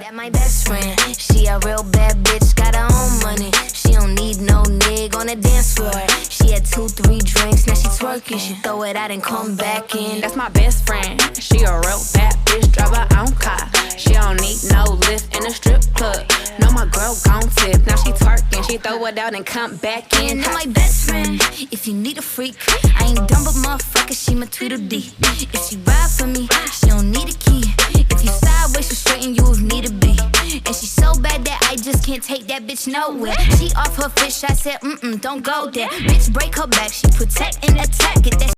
That my best friend, she a real bad bitch, got her own money. She don't need no nigga on the dance floor. She had 2-3 drinks, now she twerking. She throw it out and come back in. That's my best friend, she a real bad bitch, drive her own car. She don't need no lift in a strip club. No, my girl gon' tip, now she twerking. She throw it out and come back in. That my best friend, if you need a freak, I ain't dumb but motherfucker, she my Tweedledee. If she ride for me, she don't need a key. If you sideways, she straighten you if need to be. And she so bad that I just can't take that bitch nowhere. She off her fish, I said, don't go there. Bitch, break her back, she protect and attack it. That